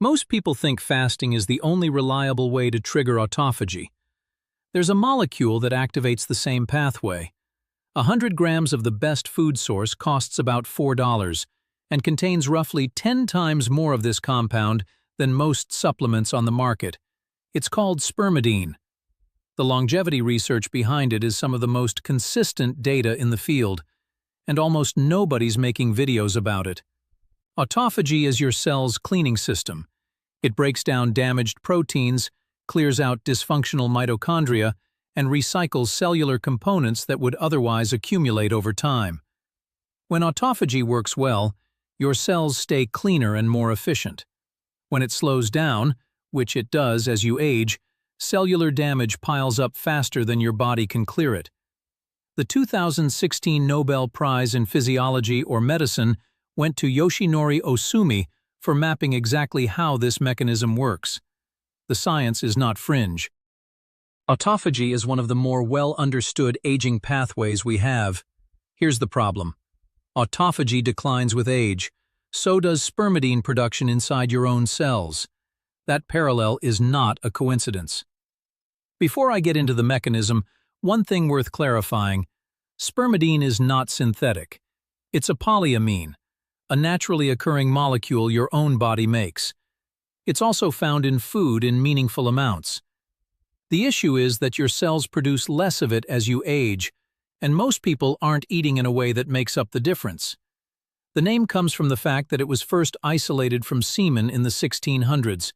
Most people think fasting is the only reliable way to trigger autophagy. There's a molecule that activates the same pathway. 100 grams of the best food source costs about $4 and contains roughly 10 times more of this compound than most supplements on the market. It's called Spermidine. The longevity research behind it is some of the most consistent data in the field, and almost nobody's making videos about it. Autophagy is your cell's cleaning system. It breaks down damaged proteins, clears out dysfunctional mitochondria, and recycles cellular components that would otherwise accumulate over time. When autophagy works well, your cells stay cleaner and more efficient. When it slows down, which it does as you age, cellular damage piles up faster than your body can clear it. The 2016 Nobel Prize in Physiology or Medicine went to Yoshinori Osumi for mapping exactly how this mechanism works. The science is not fringe. Autophagy is one of the more well-understood aging pathways we have. Here's the problem. Autophagy declines with age. So does spermidine production inside your own cells. That parallel is not a coincidence. Before I get into the mechanism, one thing worth clarifying: spermidine is not synthetic. It's a polyamine, a naturally occurring molecule your own body makes. It's also found in food in meaningful amounts. The issue is that your cells produce less of it as you age, and most people aren't eating in a way that makes up the difference. The name comes from the fact that it was first isolated from semen in the 1600s.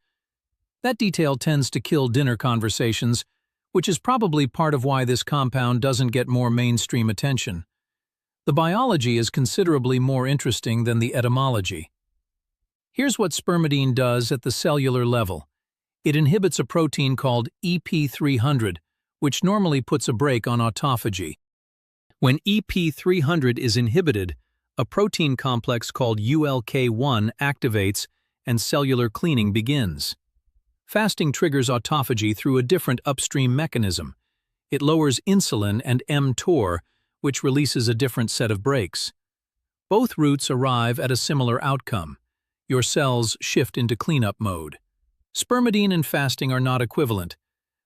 That detail tends to kill dinner conversations, which is probably part of why this compound doesn't get more mainstream attention. The biology is considerably more interesting than the etymology. Here's what spermidine does at the cellular level. It inhibits a protein called EP300, which normally puts a brake on autophagy. When EP300 is inhibited, a protein complex called ULK1 activates and cellular cleaning begins. Fasting triggers autophagy through a different upstream mechanism. It lowers insulin and mTOR, which releases a different set of brakes. Both routes arrive at a similar outcome. Your cells shift into cleanup mode. Spermidine and fasting are not equivalent.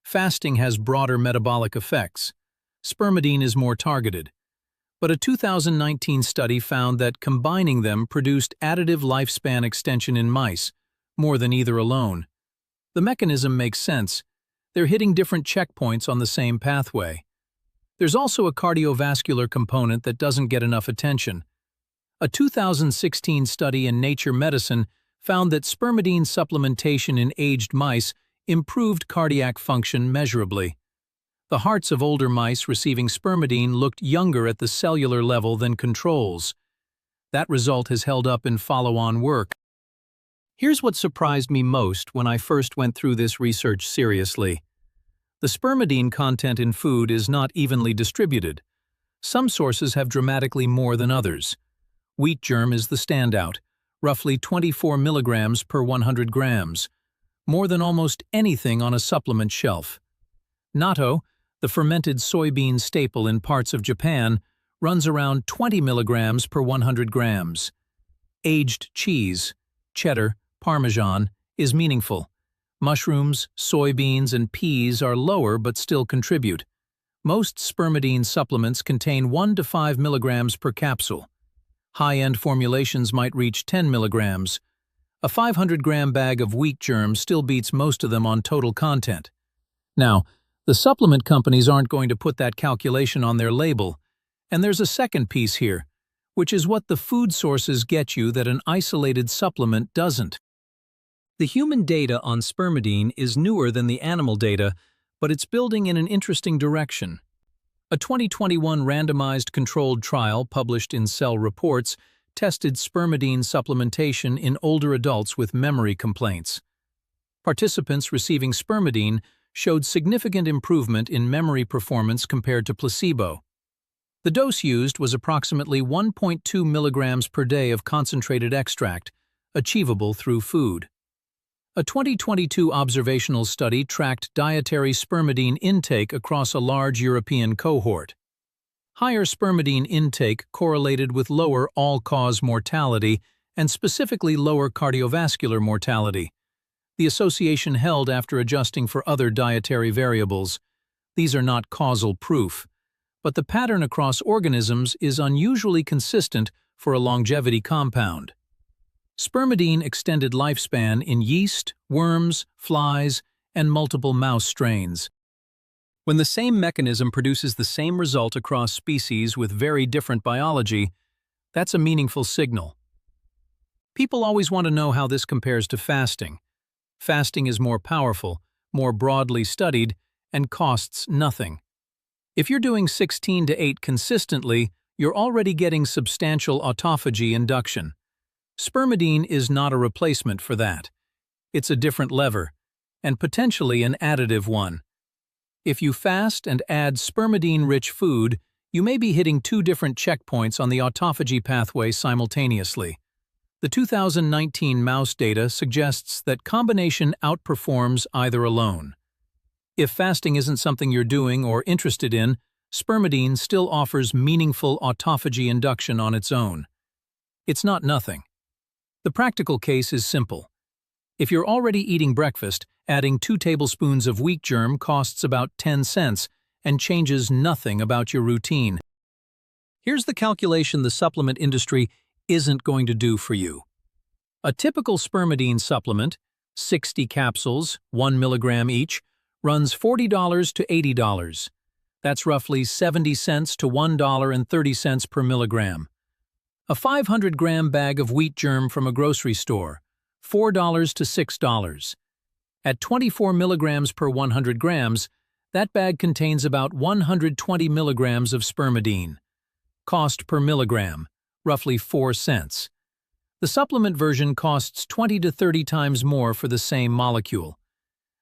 Fasting has broader metabolic effects. Spermidine is more targeted. But a 2019 study found that combining them produced additive lifespan extension in mice, more than either alone. The mechanism makes sense. They're hitting different checkpoints on the same pathway. There's also a cardiovascular component that doesn't get enough attention. A 2016 study in Nature Medicine found that spermidine supplementation in aged mice improved cardiac function measurably. The hearts of older mice receiving spermidine looked younger at the cellular level than controls. That result has held up in follow-on work. Here's what surprised me most when I first went through this research seriously. The spermidine content in food is not evenly distributed. Some sources have dramatically more than others. Wheat germ is the standout, roughly 24 milligrams per 100 grams, more than almost anything on a supplement shelf. Natto, the fermented soybean staple in parts of Japan, runs around 20 milligrams per 100 grams. Aged cheese, cheddar, Parmesan, is meaningful. Mushrooms, soybeans, and peas are lower but still contribute. Most spermidine supplements contain 1 to 5 milligrams per capsule. High-end formulations might reach 10 milligrams. A 500-gram bag of wheat germ still beats most of them on total content. Now, the supplement companies aren't going to put that calculation on their label. And there's a second piece here, which is what the food sources get you that an isolated supplement doesn't. The human data on spermidine is newer than the animal data, but it's building in an interesting direction. A 2021 randomized controlled trial published in Cell Reports tested spermidine supplementation in older adults with memory complaints. Participants receiving spermidine showed significant improvement in memory performance compared to placebo. The dose used was approximately 1.2 milligrams per day of concentrated extract, achievable through food. A 2022 observational study tracked dietary spermidine intake across a large European cohort. Higher spermidine intake correlated with lower all-cause mortality and specifically lower cardiovascular mortality, the association held after adjusting for other dietary variables. These are not causal proof, but the pattern across organisms is unusually consistent for a longevity compound. Spermidine extended lifespan in yeast, worms, flies, and multiple mouse strains. When the same mechanism produces the same result across species with very different biology, that's a meaningful signal. People always want to know how this compares to fasting. Fasting is more powerful, more broadly studied, and costs nothing. If you're doing 16 to 8 consistently, you're already getting substantial autophagy induction. Spermidine is not a replacement for that. It's a different lever, and potentially an additive one. If you fast and add spermidine-rich food, you may be hitting 2 different checkpoints on the autophagy pathway simultaneously. The 2019 mouse data suggests that combination outperforms either alone. If fasting isn't something you're doing or interested in, spermidine still offers meaningful autophagy induction on its own. It's not nothing. The practical case is simple. If you're already eating breakfast, adding 2 tablespoons of wheat germ costs about 10 cents and changes nothing about your routine. Here's the calculation the supplement industry isn't going to do for you. A typical spermidine supplement, 60 capsules, 1 milligram each, runs $40 to $80. That's roughly 70 cents to $1.30 per milligram. A 500-gram bag of wheat germ from a grocery store, $4 to $6. At 24 milligrams per 100 grams, that bag contains about 120 milligrams of spermidine. Cost per milligram, roughly 4 cents. The supplement version costs 20 to 30 times more for the same molecule.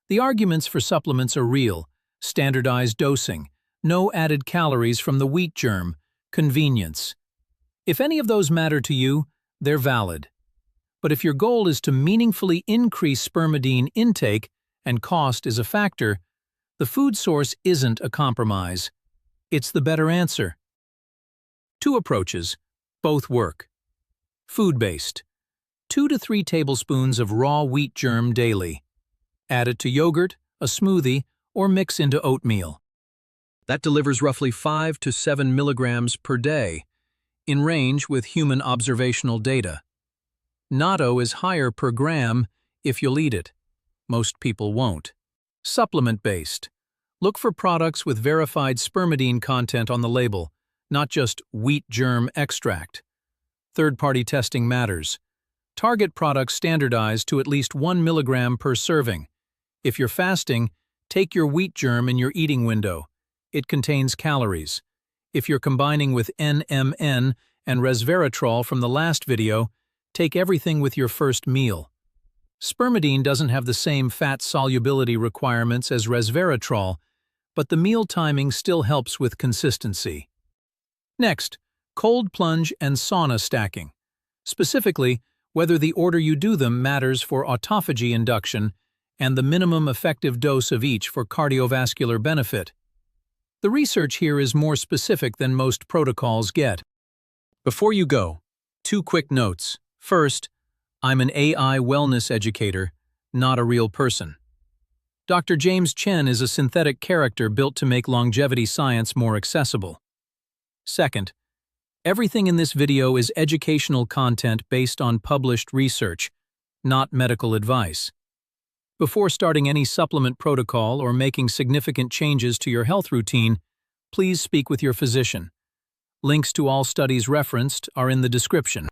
The arguments for supplements are real: standardized dosing, no added calories from the wheat germ, convenience. If any of those matter to you, they're valid. But if your goal is to meaningfully increase spermidine intake and cost is a factor, the food source isn't a compromise. It's the better answer. 2 approaches. Both work. Food-based. 2 to 3 tablespoons of raw wheat germ daily. Add it to yogurt, a smoothie, or mix into oatmeal. That delivers roughly 5 to 7 milligrams per day, in range with human observational data. Natto is higher per gram if you'll eat it. Most people won't. Supplement-based. Look for products with verified spermidine content on the label, not just wheat germ extract. Third-party testing matters. Target products standardized to at least 1 milligram per serving. If you're fasting, take your wheat germ in your eating window. It contains calories. If you're combining with NMN and resveratrol from the last video, take everything with your first meal. Spermidine doesn't have the same fat solubility requirements as resveratrol, but the meal timing still helps with consistency. Next, cold plunge and sauna stacking. Specifically, whether the order you do them matters for autophagy induction and the minimum effective dose of each for cardiovascular benefit. The research here is more specific than most protocols get. Before you go, 2 quick notes. First, I'm an AI wellness educator, not a real person. Dr. James Chen is a synthetic character built to make longevity science more accessible. Second, everything in this video is educational content based on published research, not medical advice. Before starting any supplement protocol or making significant changes to your health routine, please speak with your physician. Links to all studies referenced are in the description.